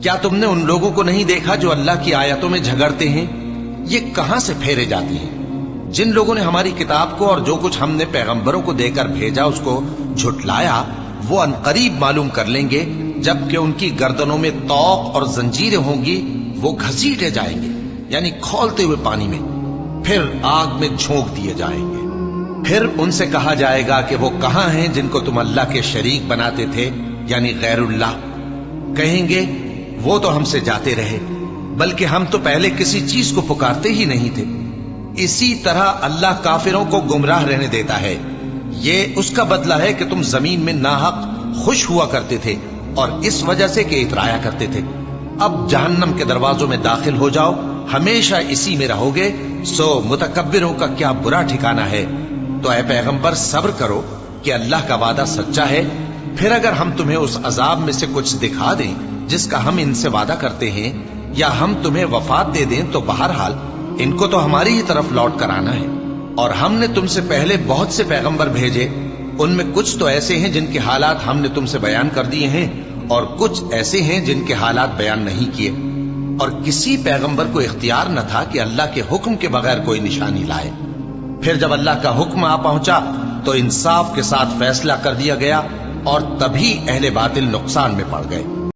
کیا تم نے ان لوگوں کو نہیں دیکھا جو اللہ کی آیتوں میں جھگڑتے ہیں؟ یہ کہاں سے پھیرے جاتے ہیں؟ جن لوگوں نے ہماری کتاب کو اور جو کچھ ہم نے پیغمبروں کو دے کر بھیجا اس کو جھٹلایا، وہ انقریب معلوم کر لیں گے جبکہ ان کی گردنوں میں طوق اور زنجیریں ہوں گی، وہ گھسیٹے جائیں گے یعنی کھولتے ہوئے پانی میں، پھر آگ میں جھونک دیے جائیں گے۔ پھر ان سے کہا جائے گا کہ وہ کہاں ہیں جن کو تم اللہ کے شریک بناتے تھے یعنی غیر اللہ؟ کہیں گے وہ تو ہم سے جاتے رہے، بلکہ ہم تو پہلے کسی چیز کو پکارتے ہی نہیں تھے۔ اسی طرح اللہ کافروں کو گمراہ رہنے دیتا ہے، یہ اس کا بدلہ ہے کہ تم زمین میں ناحق خوش ہوا کرتے تھے اور اس وجہ سے کہ اترایا کرتے تھے۔ اب جہنم کے دروازوں میں داخل ہو جاؤ، ہمیشہ اسی میں رہو گے، سو متکبروں کا کیا برا ٹھکانہ ہے۔ تو اے پیغمبر صبر کرو کہ اللہ کا وعدہ سچا ہے، پھر اگر ہم تمہیں اس عذاب میں سے کچھ دکھا دیں جس کا ہم ان سے وعدہ کرتے ہیں، یا ہم تمہیں وفات دے دیں، تو بہرحال ان کو تو ہماری ہی طرف لوٹ کر آنا ہے۔ اور ہم نے تم سے پہلے بہت سے پیغمبر بھیجے، ان میں کچھ تو ایسے ہیں جن کے حالات ہم نے تم سے بیان کر دیے ہیں، اور کچھ ایسے ہیں جن کے حالات بیان نہیں کیے۔ اور کسی پیغمبر کو اختیار نہ تھا کہ اللہ کے حکم کے بغیر کوئی نشانی لائے۔ پھر جب اللہ کا حکم آ پہنچا تو انصاف کے ساتھ فیصلہ کر دیا گیا، اور تبھی اہل باطل نقصان میں پڑ گئے۔